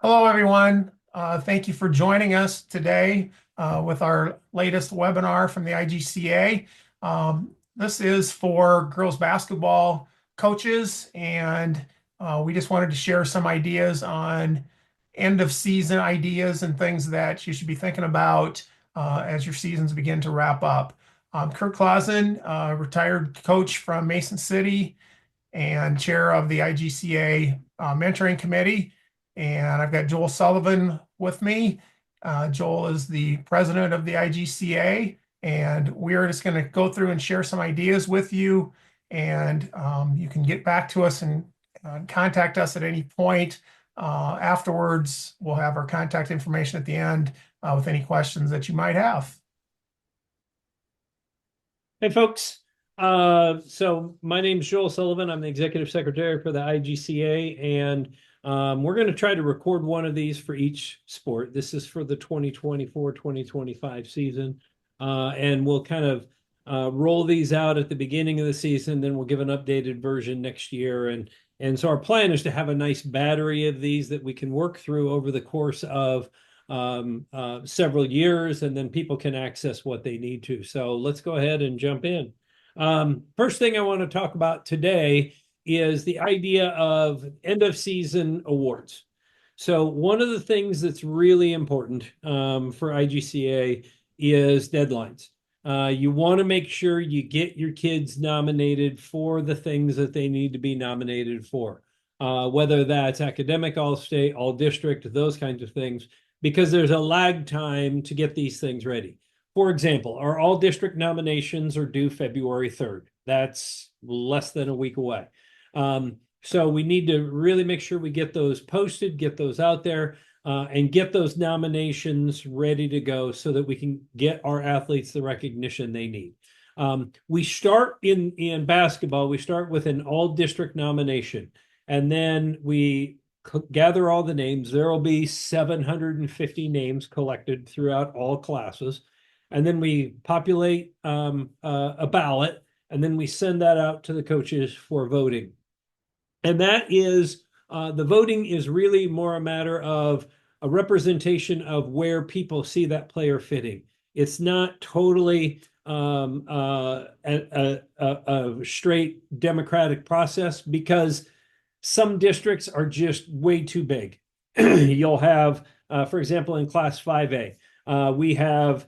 Hello, everyone. Thank you for joining us today with our latest webinar from the IGCA. This is for girls basketball coaches, and we just wanted to share some ideas on end of season ideas and things that you should be thinking about as your seasons begin to wrap up. Kurt Clausen, retired coach from Mason City and chair of the IGCA mentoring committee. And I've got Joel Sullivan with me. Joel is the president of the IGCA, and we're just going to go through and share some ideas with you. And you can get back to us and contact us at any point. Afterwards, we'll have our contact information at the end with any questions that you might have. Hey, folks. So my name is Joel Sullivan. I'm the executive secretary for the IGCA, and we're going to try to record one of these for each sport. This is for the 2024-2025 season, and we'll kind of roll these out at the beginning of the season. Then we'll give an updated version next year, and so our plan is to have a nice battery of these that we can work through over the course of several years, and then people can access what they need to. So let's go ahead and jump in. First thing I want to talk about today is the idea of end of season awards. So one of the things that's really important for IGCA is deadlines. You want to make sure you get your kids nominated for the things that they need to be nominated for, whether that's academic all-state, all-district, those kinds of things, because there's a lag time to get these things ready. For example, our all-district nominations are due February 3rd. That's less than a week away. So we need to really make sure we get those posted, get those out there, and get those nominations ready to go so that we can get our athletes the recognition they need. We start in basketball, we start with an all-district nomination, and then we gather all the names. There will be 750 names collected throughout all classes. And then we populate a ballot, and then we send that out to the coaches for voting. And that is, the voting is really more a matter of a representation of where people see that player fitting. It's not totally a straight democratic process, because some districts are just way too big. You'll have, for example, in Class 5A, we have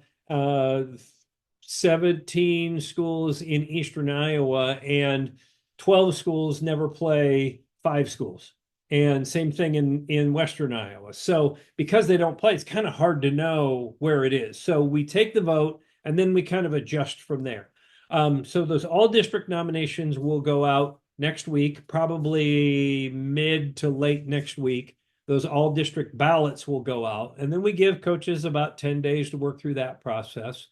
17 schools in Eastern Iowa, and 12 schools never play 5 schools. And same thing in Western Iowa. So because they don't play, it's kind of hard to know where it is. So we take the vote, and then we kind of adjust from there. So those all district nominations will go out next week, probably mid to late next week. Those all district ballots will go out, and then we give coaches about 10 days to work through that process.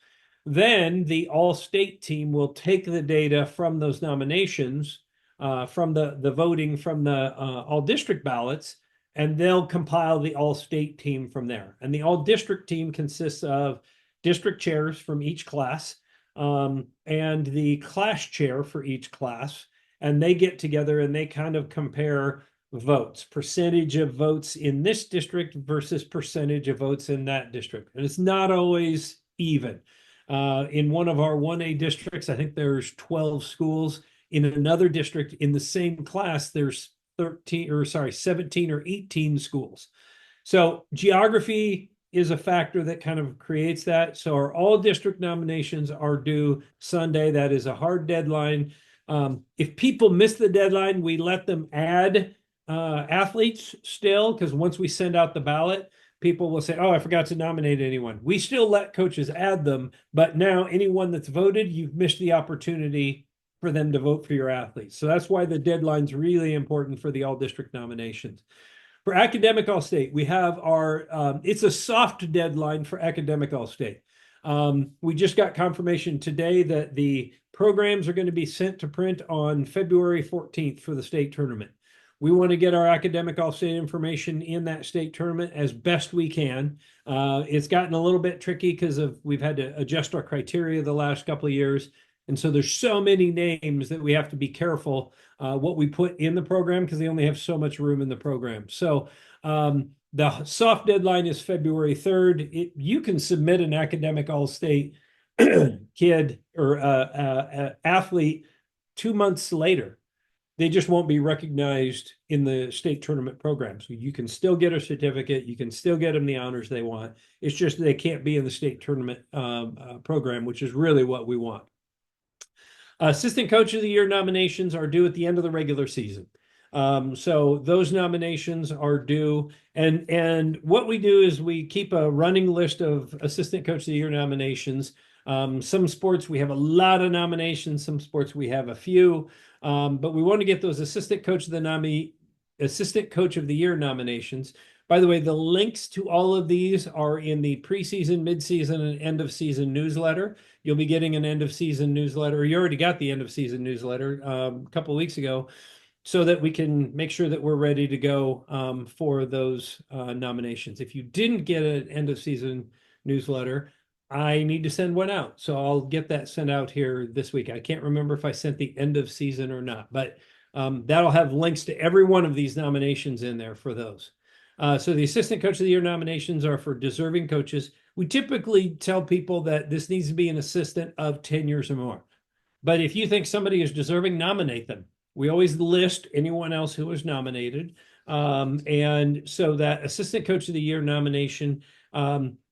Then the all state team will take the data from those nominations, from the voting from the all district ballots, and they'll compile the all state team from there. And the all district team consists of district chairs from each class, and the class chair for each class. And they get together and they kind of compare votes, percentage of votes in this district versus percentage of votes in that district. And it's not always even. In one of our 1A districts, I think there's 12 schools. In another district in the same class, there's 17 or 18 schools. So geography is a factor that kind of creates that. So our all district nominations are due Sunday. That is a hard deadline. If people miss the deadline, we let them add athletes still, because once we send out the ballot, people will say, oh, I forgot to nominate anyone. We still let coaches add them, but now anyone that's voted, you've missed the opportunity for them to vote for your athletes. So that's why the deadline's really important for the all district nominations. For academic all state, we have our, it's a soft deadline for academic all state. We just got confirmation today that the programs are going to be sent to print on February 14th for the state tournament. We want to get our academic all-state information in that state tournament as best we can. It's gotten a little bit tricky because we've had to adjust our criteria the last couple of years. And so there's so many names that we have to be careful what we put in the program, because they only have so much room in the program. So The soft deadline is February 3rd. You can submit an academic all-state kid or athlete 2 months later. They just won't be recognized in the state tournament program. So you can still get a certificate. You can still get them the honors they want. It's just they can't be in the state tournament program, which is really what we want. Assistant Coach of the Year nominations are due at the end of the regular season. So those nominations are due. And what we do is we keep a running list of Assistant Coach of the Year nominations. Some sports we have a lot of nominations. Some sports we have a few. But we want to get those Assistant Coach of the Year nominations. By the way, the links to all of these are in the preseason, midseason, and end of season newsletter. You'll be getting an end of season newsletter. You already got the end of season newsletter a couple of weeks ago, so that we can make sure that we're ready to go for those nominations. If you didn't get an end of season newsletter, I need to send one out. So I'll get that sent out here this week. I can't remember if I sent the end of season or not, but that'll have links to every one of these nominations in there for those. So the Assistant Coach of the Year nominations are for deserving coaches. We typically tell people that this needs to be an assistant of 10 years or more. But if you think somebody is deserving, nominate them. We always list anyone else who was nominated. And so that Assistant Coach of the Year nomination,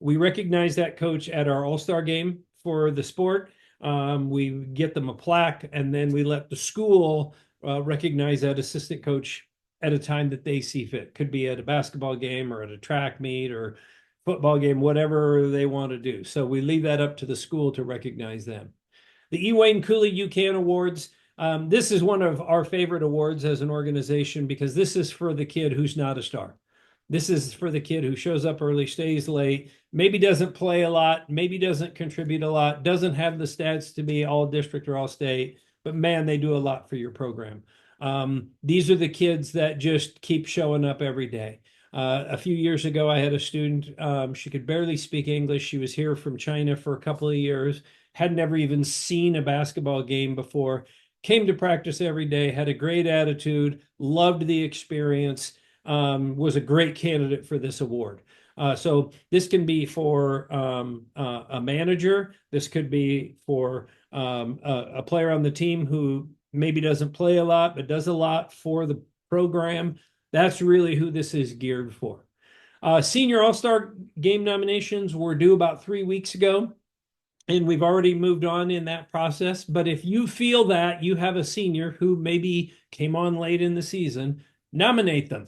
we recognize that coach at our All-Star game for the sport. We get them a plaque, and then we let the school recognize that assistant coach at a time that they see fit. Could be at a basketball game or at a track meet or football game, whatever they want to do. So we leave that up to the school to recognize them. The E. Wayne Cooley UCAN Awards. This is one of our favorite awards as an organization because this is for the kid who's not a star. This is for the kid who shows up early, stays late, maybe doesn't play a lot, maybe doesn't contribute a lot, doesn't have the stats to be all district or all state, but man, they do a lot for your program. These are the kids that just keep showing up every day. A few years ago, I had a student, she could barely speak English. She was here from China for a couple of years, had never even seen a basketball game before, came to practice every day, had a great attitude, loved the experience, was a great candidate for this award. So this can be for a manager. This could be for a player on the team who maybe doesn't play a lot, but does a lot for the program. That's really who this is geared for. Senior All-Star Game nominations were due about 3 weeks ago, and we've already moved on in that process. But if you feel that you have a senior who maybe came on late in the season, nominate them.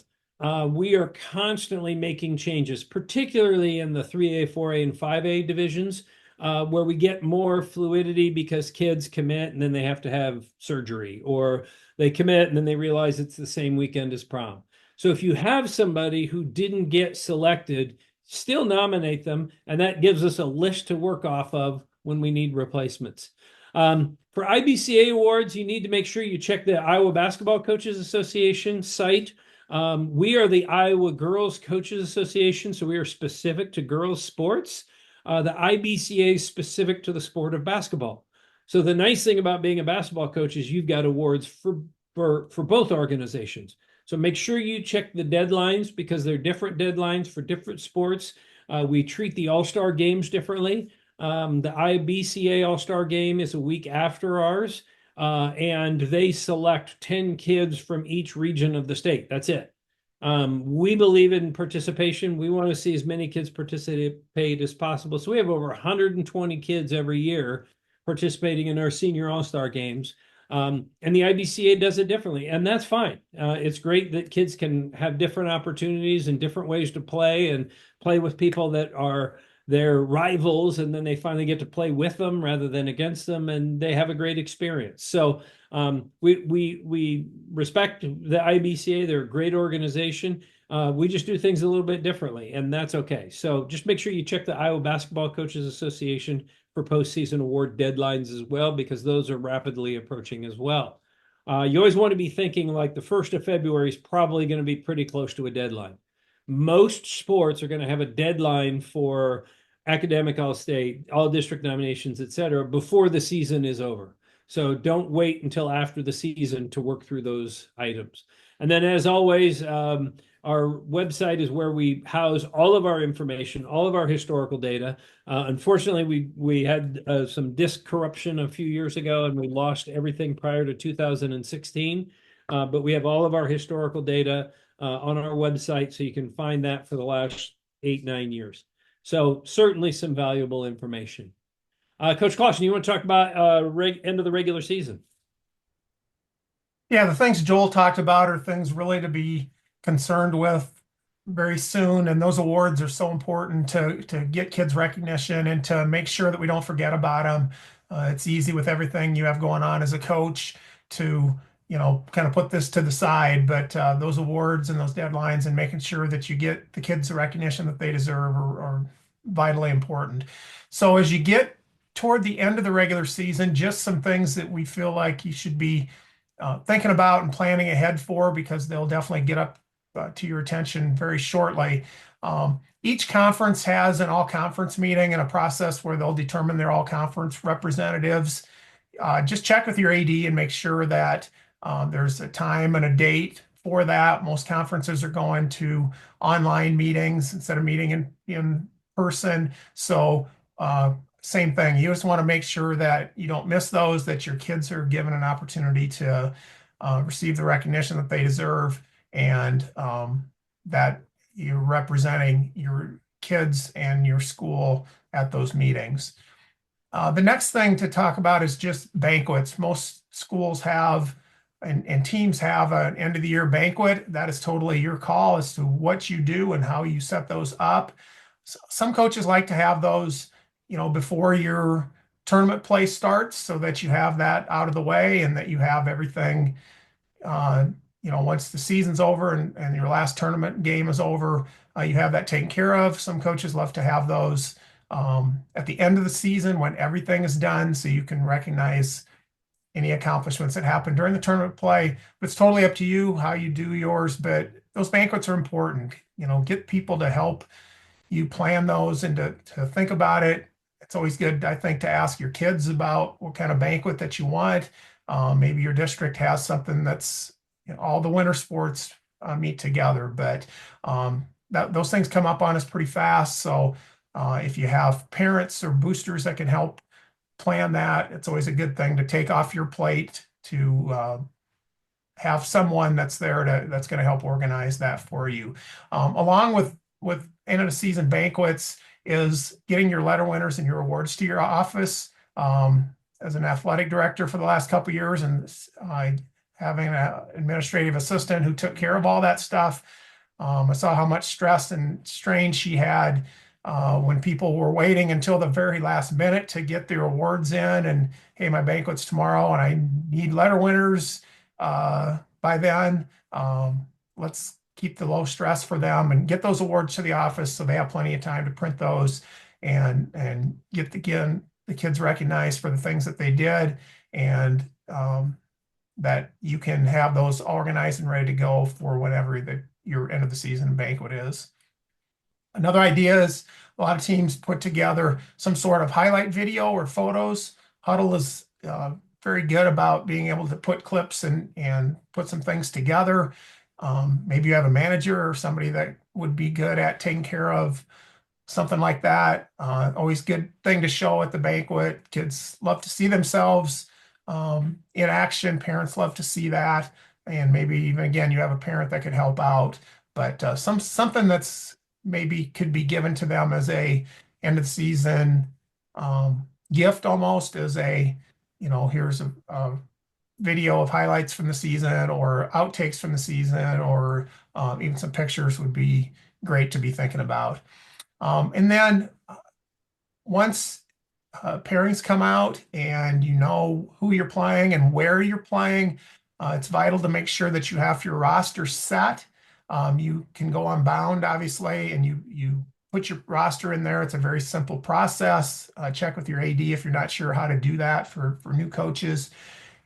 We are constantly making changes, particularly in the 3A, 4A, and 5A divisions, where we get more fluidity because kids commit and then they have to have surgery, or they commit and then they realize it's the same weekend as prom. So if you have somebody who didn't get selected, still nominate them, and that gives us a list to work off of when we need replacements. For IBCA awards, you need to make sure you check the Iowa Basketball Coaches Association site. We are the Iowa Girls Coaches Association, so we are specific to girls sports. The IBCA is specific to the sport of basketball. So the nice thing about being a basketball coach is you've got awards for both organizations. So make sure you check the deadlines because they're different deadlines for different sports. We treat the All-Star games differently. The IBCA All-Star game is a week after ours, and they select 10 kids from each region of the state. That's it. We believe in participation. We want to see as many kids participate as possible. So we have over 120 kids every year participating in our senior All-Star games. And the IBCA does it differently, and that's fine. It's great that kids can have different opportunities and different ways to play and play with people that are their rivals, and then they finally get to play with them rather than against them, and they have a great experience. So we respect the IBCA. They're a great organization. We just do things a little bit differently, and that's okay. So just make sure you check the Iowa Basketball Coaches Association for postseason award deadlines as well, because those are rapidly approaching as well. You always want to be thinking like the 1st of February is probably going to be pretty close to a deadline. Most sports are going to have a deadline for academic all-state, all-district nominations, et cetera, before the season is over. So don't wait until after the season to work through those items. And then, as always, Our website is where we house all of our information, all of our historical data. Unfortunately, we had some disk corruption a few years ago, and we lost everything prior to 2016. But we have all of our historical data on our website, so you can find that for the last 8, 9 years. So certainly some valuable information. Coach Clausen, you want to talk about end of the regular season? Yeah, the things Joel talked about are things really to be concerned with very soon. And those awards are so important to get kids recognition and to make sure that we don't forget about them. It's easy with everything you have going on as a coach to, kind of put this to the side. But those awards and those deadlines and making sure that you get the kids the recognition that they deserve are vitally important. So as you get toward the end of the regular season, just some things that we feel like you should be thinking about and planning ahead for, because they'll definitely get up to your attention very shortly. Each conference has an all-conference meeting and a process where they'll determine their all-conference representatives. Just check with your AD and make sure that there's a time and a date for that. Most conferences are going to online meetings instead of meeting in person. So same thing. You just want to make sure that you don't miss those, that your kids are given an opportunity to receive the recognition that they deserve, and that you're representing your kids and your school at those meetings. The next thing to talk about is just banquets. Most schools have and teams have an end of the year banquet. That is totally your call as to what you do and how you set those up. Some coaches like to have those before your tournament play starts, so that you have that out of the way and that you have everything, once the season's over and your last tournament game is over, you have that taken care of. Some coaches love to have those at the end of the season when everything is done, so you can recognize any accomplishments that happen during the tournament play. But it's totally up to you how you do yours. But those banquets are important. Get people to help you plan those and to think about it. It's always good, I think, to ask your kids about what kind of banquet that you want. Maybe your district has something that's all the winter sports meet together, but those things come up on us pretty fast. So if you have parents or boosters that can help plan that, it's always a good thing to take off your plate to have someone that's there that's going to help organize that for you. Along with end of the season banquets is getting your letter winners and your awards to your office. As an athletic director for the last couple of years, and having an administrative assistant who took care of all that stuff, I saw how much stress and strain she had when people were waiting until the very last minute to get their awards in. And hey, my banquet's tomorrow, and I need letter winners by then. Let's keep the low stress for them and get those awards to the office so they have plenty of time to print those and get the kids recognized for the things that they did, and that you can have those organized and ready to go for whatever your end of the season banquet is. Another idea is a lot of teams put together some sort of highlight video or photos. Huddle is very good about being able to put clips and put some things together. Maybe you have a manager or somebody that would be good at taking care of something like that. Always good thing to show at the banquet. Kids love to see themselves in action. Parents love to see that. And maybe even, again, you have a parent that could help out. But something that's maybe could be given to them as a end of the season gift, almost as here's a video of highlights from the season or outtakes from the season, or even some pictures would be great to be thinking about. And then once pairings come out and you know who you're playing and where you're playing, it's vital to make sure that you have your roster set. You can go unbound, obviously, and you put your roster in there. It's a very simple process. Check with your AD if you're not sure how to do that for new coaches.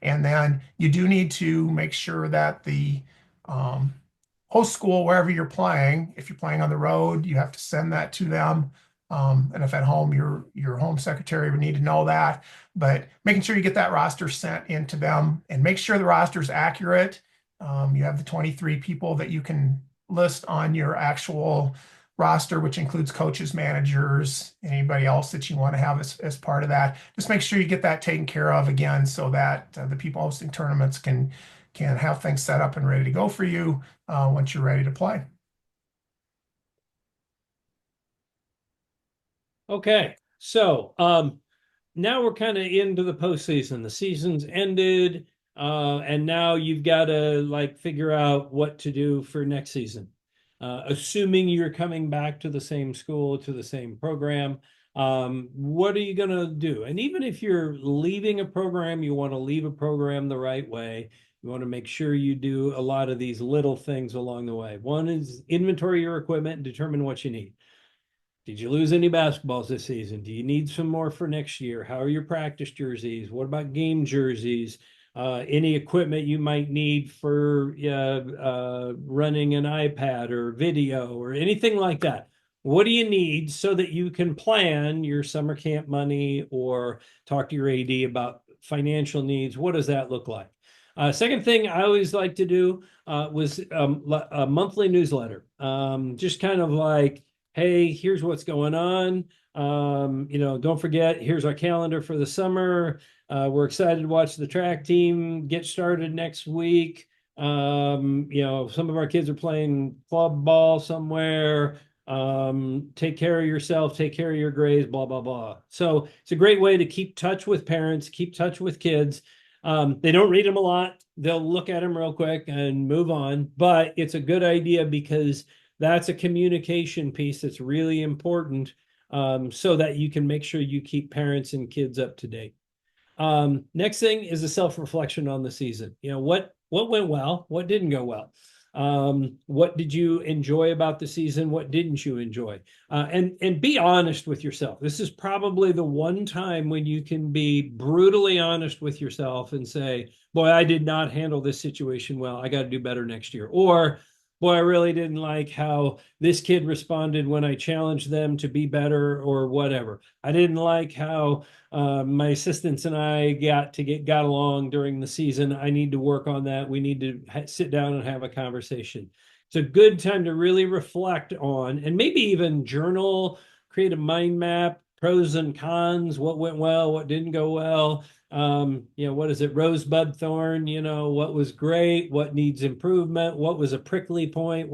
And then you do need to make sure that the host school, wherever you're playing, if you're playing on the road, you have to send that to them. And if at home, your home secretary would need to know that. But making sure you get that roster sent into them and make sure the roster is accurate. You have the 23 people that you can list on your actual roster, which includes coaches, managers, anybody else that you want to have as part of that. Just make sure you get that taken care of again, so that the people hosting tournaments can have things set up and ready to go for you once you're ready to play. Okay, so now we're kind of into the postseason. The season's ended, and now you've got to like figure out what to do for next season. Assuming you're coming back to the same school, to the same program, what are you going to do? And even if you're leaving a program, you want to leave a program the right way. You want to make sure you do a lot of these little things along the way. One is inventory your equipment and determine what you need. Did you lose any basketballs this season? Do you need some more for next year? How are your practice jerseys? What about game jerseys? Any equipment you might need for running an iPad or video or anything like that. What do you need so that you can plan your summer camp money or talk to your AD about financial needs? What does that look like? Second thing I always like to do was a monthly newsletter. Just kind of like, hey, here's what's going on. Don't forget, here's our calendar for the summer. We're excited to watch the track team get started next week. Some of our kids are playing club ball somewhere. Take care of yourself, take care of your grades, blah, blah, blah. So it's a great way to keep touch with parents, keep touch with kids. They don't read them a lot. They'll look at them real quick and move on, but it's a good idea because that's a communication piece that's really important, so that you can make sure you keep parents and kids up to date. Next thing is a self-reflection on the season. What went well, what didn't go well. What did you enjoy about the season? What didn't you enjoy? And be honest with yourself. This is probably the one time when you can be brutally honest with yourself and say, boy, I did not handle this situation well. I got to do better next year. Or, boy, I really didn't like how this kid responded when I challenged them to be better or whatever. I didn't like how my assistants and I got along during the season. I need to work on that. We need to sit down and have a conversation. It's a good time to really reflect on and maybe even journal, create a mind map, pros and cons, what went well, what didn't go well. What is it? Rosebud thorn, what was great, what needs improvement, what was a prickly point,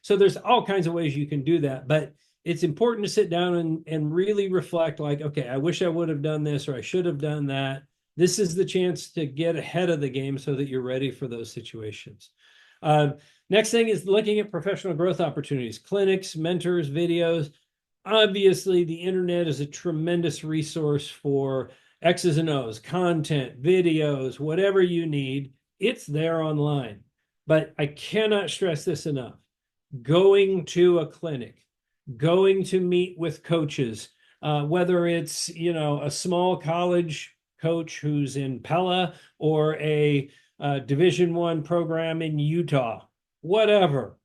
so there's all kinds of ways you can do that, but it's important to sit down and really reflect like, okay, I wish I would have done this or I should have done that. This is the chance to get ahead of the game so that you're ready for those situations. Next thing is looking at professional growth opportunities, clinics, mentors, videos. Obviously, the internet is a tremendous resource for X's and O's, content, videos, whatever you need. It's there online. But I cannot stress this enough. Going to a clinic, going to meet with coaches, whether it's, a small college coach who's in Pella or a Division I program in Utah, whatever.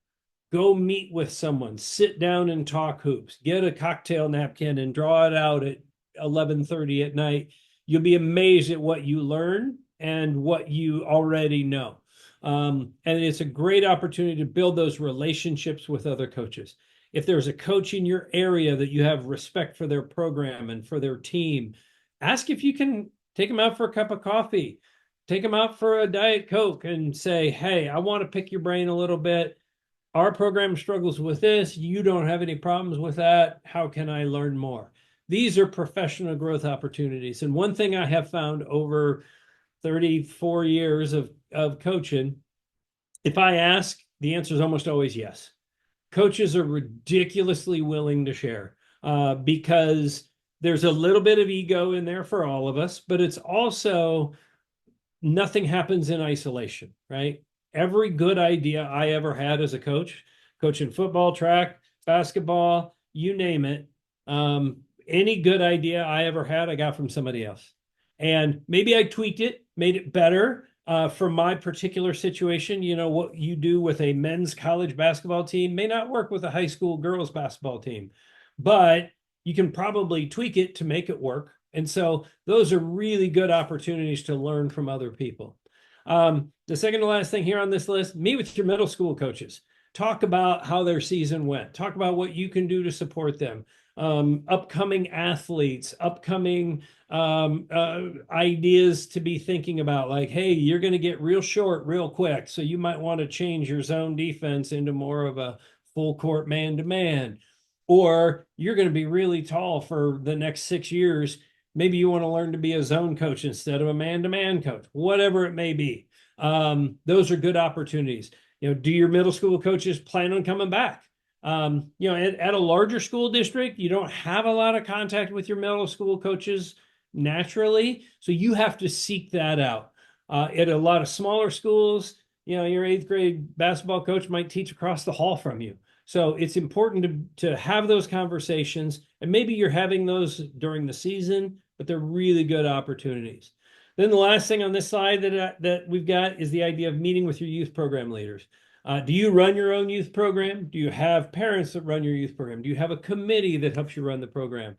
Go meet with someone, sit down and talk hoops, get a cocktail napkin and draw it out at 11:30 at night. You'll be amazed at what you learn and what you already know. And it's a great opportunity to build those relationships with other coaches. If there's a coach in your area that you have respect for their program and for their team, ask if you can take them out for a cup of coffee, take them out for a Diet Coke and say, hey, I want to pick your brain a little bit. Our program struggles with this. You don't have any problems with that. How can I learn more? These are professional growth opportunities. And one thing I have found over 34 years of coaching, if I ask, the answer is almost always yes. Coaches are ridiculously willing to share because there's a little bit of ego in there for all of us, but it's also nothing happens in isolation, right? Every good idea I ever had as a coach, coaching football, track, basketball, you name it, any good idea I ever had, I got from somebody else. And maybe I tweaked it, made it better for my particular situation. What you do with a men's college basketball team may not work with a high school girls basketball team, but you can probably tweak it to make it work. And so those are really good opportunities to learn from other people. The second to last thing here on this list, meet with your middle school coaches. talk about how their season went, talk about what you can do to support them, upcoming athletes, upcoming ideas to be thinking about, like, hey, you're going to get real short real quick, so you might want to change your zone defense into more of a full court man-to-man, or you're going to be really tall for the next 6 years. Maybe you want to learn to be a zone coach instead of a man-to-man coach, whatever it may be. Those are good opportunities. Do your middle school coaches plan on coming back? At a larger school district, you don't have a lot of contact with your middle school coaches naturally, so you have to seek that out. At a lot of smaller schools, your 8th grade basketball coach might teach across the hall from you. So it's important to have those conversations, and maybe you're having those during the season, but they're really good opportunities. Then the last thing on this slide that we've got is the idea of meeting with your youth program leaders. Do you run your own youth program? Do you have parents that run your youth program? Do you have a committee that helps you run the program?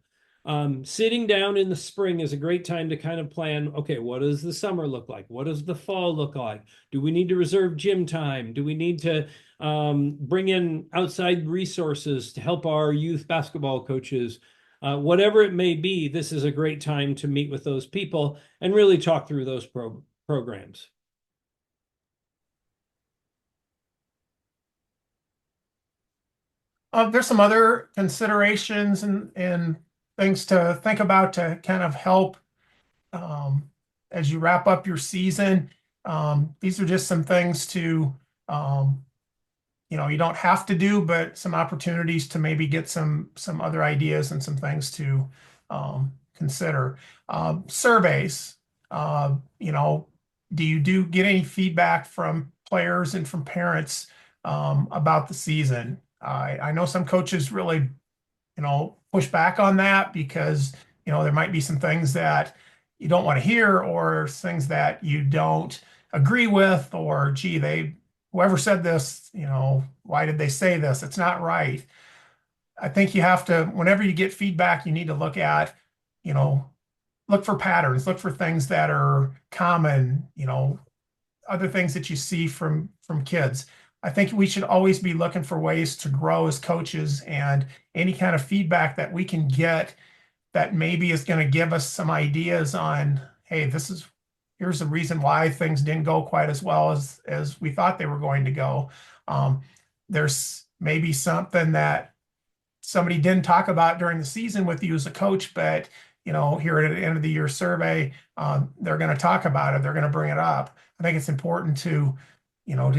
Sitting down in the spring is a great time to kind of plan, okay, what does the summer look like? What does the fall look like? Do we need to reserve gym time? Do we need to bring in outside resources to help our youth basketball coaches? Whatever it may be, this is a great time to meet with those people and really talk through those programs. There's some other considerations and things to think about to kind of help as you wrap up your season. These are just some things to, you don't have to do, but some opportunities to maybe get some other ideas and some things to consider. Surveys, do you get any feedback from players and from parents about the season? I know some coaches really, push back on that because, there might be some things that you don't want to hear or things that you don't agree with, or gee, whoever said this, why did they say this? It's not right. I think you have to, whenever you get feedback, you need to look at, look for patterns, look for things that are common, other things that you see from kids. I think we should always be looking for ways to grow as coaches, and any kind of feedback that we can get that maybe is going to give us some ideas on, hey, here's the reason why things didn't go quite as well as we thought they were going to go. There's maybe something that somebody didn't talk about during the season with you as a coach, but here at the end of the year survey, they're going to talk about it. They're going to bring it up. I think it's important to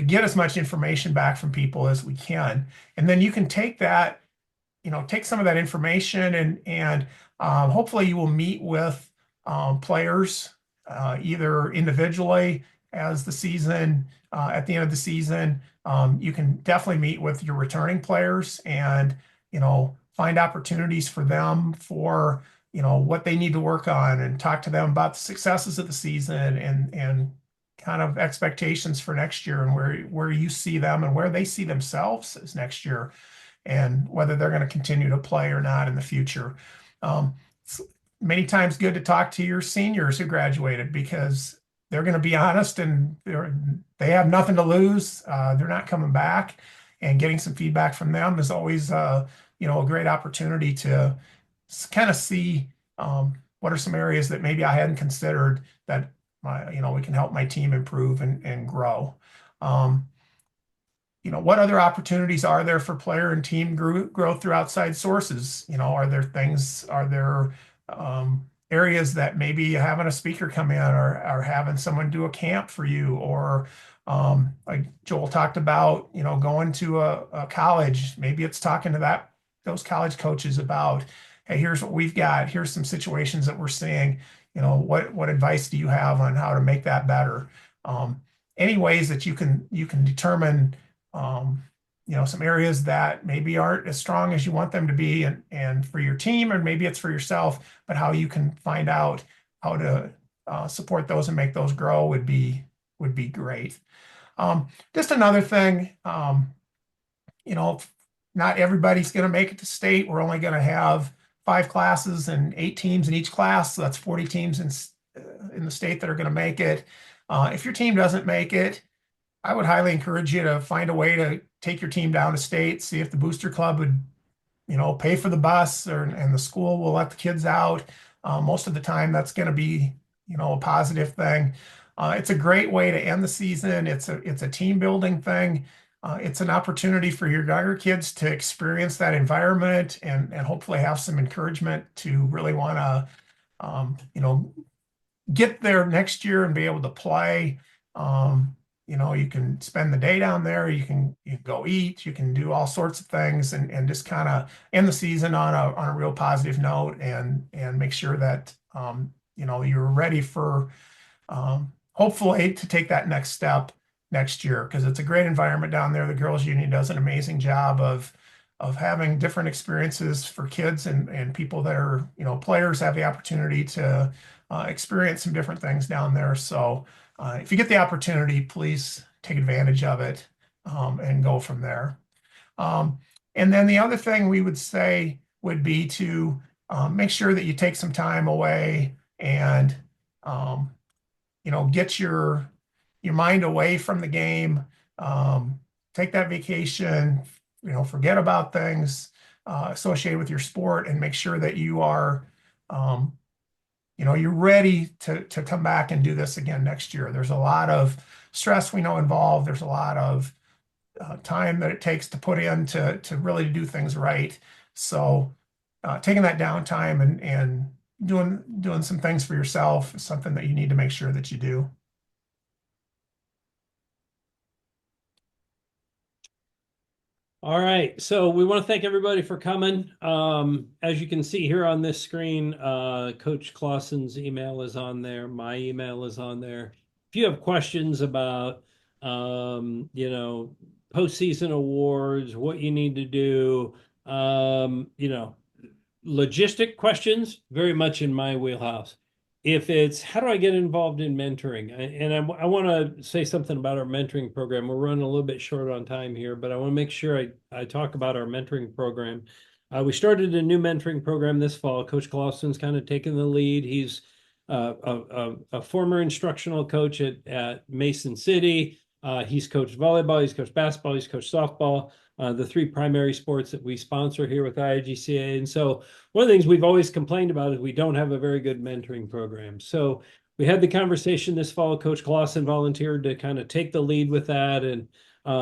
get as much information back from people as we can. And then you can take that, take some of that information and hopefully you will meet with players either individually as the season, at the end of the season. You can definitely meet with your returning players and, find opportunities for them for, what they need to work on, and talk to them about the successes of the season and kind of expectations for next year, and where you see them and where they see themselves as next year, and whether they're going to continue to play or not in the future. It's many times good to talk to your seniors who graduated, because they're going to be honest and they have nothing to lose. They're not coming back, and getting some feedback from them is always a great opportunity to kind of see what are some areas that maybe I hadn't considered that we can help my team improve and grow. What other opportunities are there for player and team growth through outside sources? Are there areas that maybe having a speaker come in, or having someone do a camp for you, or like Joel talked about, going to a college, maybe it's talking to those college coaches about, hey, here's what we've got. Here's some situations that we're seeing. What advice do you have on how to make that better? Any ways that you can determine, some areas that maybe aren't as strong as you want them to be, and for your team, or maybe it's for yourself, but how you can find out how to support those and make those grow would be great. Just another thing, not everybody's going to make it to state. We're only going to have 5 classes and 8 teams in each class. So that's 40 teams in the state that are going to make it. If your team doesn't make it, I would highly encourage you to find a way to take your team down to state, see if the booster club would, pay for the bus, and the school will let the kids out. Most of the time, that's going to be, a positive thing. It's a great way to end the season. It's a team building thing. It's an opportunity for your younger kids to experience that environment and hopefully have some encouragement to really want to, get there next year and be able to play. You can spend the day down there. You can go eat. You can do all sorts of things and just kind of end the season on a real positive note and make sure that you're ready for hopefully to take that next step next year because it's a great environment down there. The girls union does an amazing job of having different experiences for kids and people that are players have the opportunity to experience some different things down there. So if you get the opportunity, please take advantage of it and go from there. And then the other thing we would say would be to make sure that you take some time away and get your mind away from the game. Take that vacation, forget about things associated with your sport and make sure that you are you're ready to come back and do this again next year. There's a lot of stress we know involved. There's a lot of time that it takes to put in to really do things right. So taking that downtime and doing some things for yourself is something that you need to make sure that you do. All right, so we want to thank everybody for coming. As you can see here on this screen, Coach Clausen's email is on there. My email is on there. If you have questions about, postseason awards, what you need to do, logistic questions, very much in my wheelhouse. If it's how do I get involved in mentoring? I want to say something about our mentoring program. We're running a little bit short on time here, but I want to make sure I talk about our mentoring program. We started a new mentoring program this fall. Coach Clausen's kind of taken the lead. He's a former instructional coach at Mason City. He's coached volleyball, he's coached basketball, he's coached softball. The three primary sports that we sponsor here with IIGCA. And so one of the things we've always complained about is we don't have a very good mentoring program. So we had the conversation this fall. Coach Clausen volunteered to kind of take the lead with that and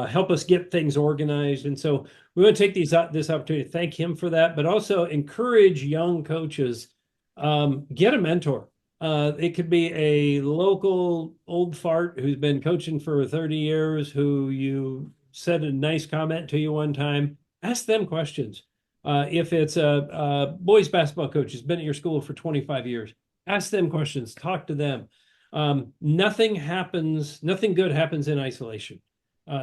help us get things organized. And so we want to take this opportunity to thank him for that, but also encourage young coaches, get a mentor. It could be a local old fart who's been coaching for 30 years, who you said a nice comment to you one time. Ask them questions. If it's a boys basketball coach who's been at your school for 25 years, ask them questions, talk to them. Nothing good happens in isolation.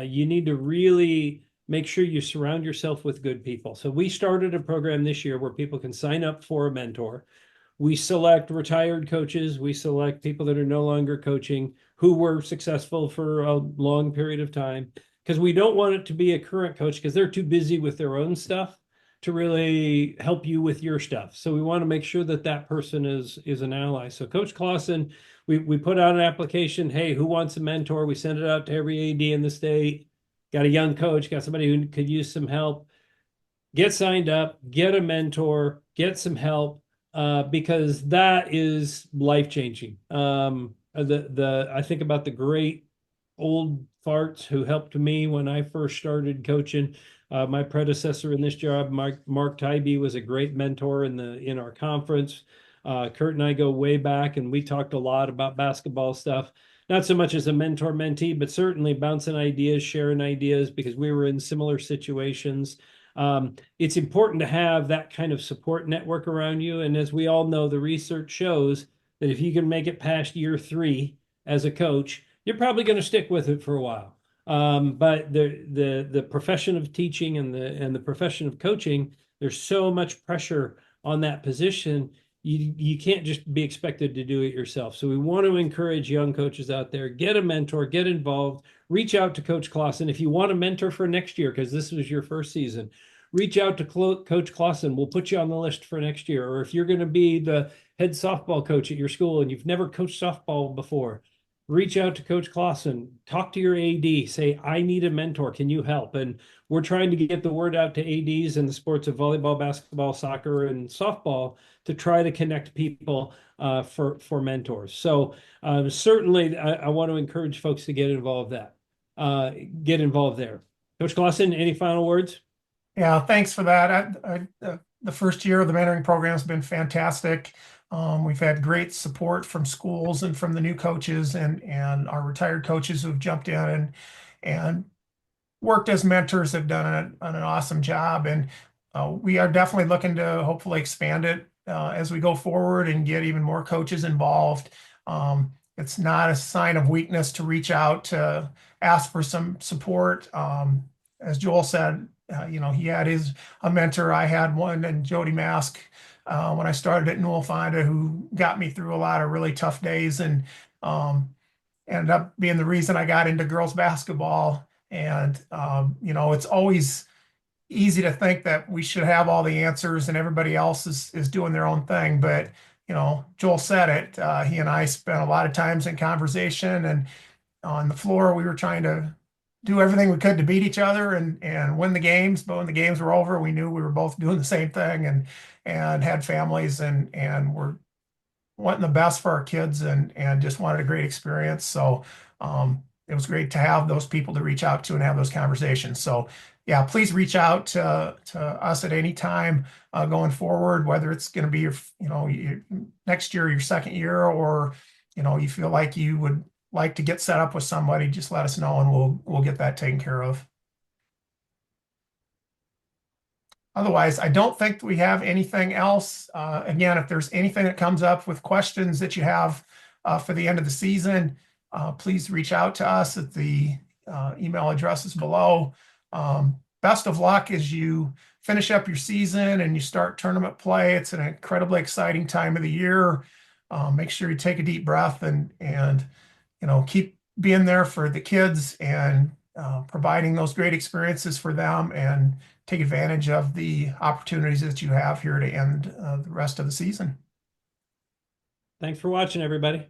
You need to really make sure you surround yourself with good people. So we started a program this year where people can sign up for a mentor. We select retired coaches. We select people that are no longer coaching who were successful for a long period of time because we don't want it to be a current coach because they're too busy with their own stuff to really help you with your stuff. So we want to make sure that that person is an ally. So Coach Clausen, we put out an application. Hey, who wants a mentor? We sent it out to every AD in the state. Got a young coach, got somebody who could use some help. Get signed up, get a mentor, get some help. Because that is life-changing. I think about the great old farts who helped me when I first started coaching. My predecessor in this job, Mark Tybee, was a great mentor in our conference. Kurt and I go way back, and we talked a lot about basketball stuff. Not so much as a mentor-mentee, but certainly bouncing ideas, sharing ideas, because we were in similar situations. It's important to have that kind of support network around you. And as we all know, the research shows that if you can make it past year 3 as a coach, you're probably going to stick with it for a while. But the profession of teaching and the profession of coaching, there's so much pressure on that position. You can't just be expected to do it yourself. So we want to encourage young coaches out there, get a mentor, get involved, reach out to Coach Clausen. If you want a mentor for next year, because this was your first season, reach out to Coach Clausen. We'll put you on the list for next year. Or if you're going to be the head softball coach at your school and you've never coached softball before, reach out to Coach Clausen, talk to your AD, say, I need a mentor. Can you help? And we're trying to get the word out to ADs in the sports of volleyball, basketball, soccer, and softball to try to connect people for mentors. So certainly, I want to encourage folks to get involved there. Coach Clausen, any final words? Yeah, thanks for that. The first year of the mentoring program has been fantastic. We've had great support from schools and from the new coaches and our retired coaches who've jumped in and worked as mentors have done an awesome job. And we are definitely looking to hopefully expand it as we go forward and get even more coaches involved. It's not a sign of weakness to reach out to ask for some support. As Joel said, he had a mentor. I had one, and Jody Mask, when I started at Newell Fonda, who got me through a lot of really tough days and ended up being the reason I got into girls basketball. And it's always easy to think that we should have all the answers and everybody else is doing their own thing. But Joel said it. He and I spent a lot of times in conversation, and on the floor we were trying to do everything we could to beat each other and win the games. But when the games were over, we knew we were both doing the same thing and had families and were wanting the best for our kids and just wanted a great experience. So it was great to have those people to reach out to and have those conversations. So yeah, please reach out to us at any time going forward, whether it's going to be your next year, your second year, or you feel like you would like to get set up with somebody, just let us know and we'll get that taken care of. Otherwise, I don't think we have anything else. Again, if there's anything that comes up with questions that you have for the end of the season, please reach out to us at the email addresses below. Best of luck as you finish up your season and you start tournament play. It's an incredibly exciting time of the year. Make sure you take a deep breath and keep being there for the kids and providing those great experiences for them and take advantage of the opportunities that you have here to end the rest of the season. Thanks for watching, everybody.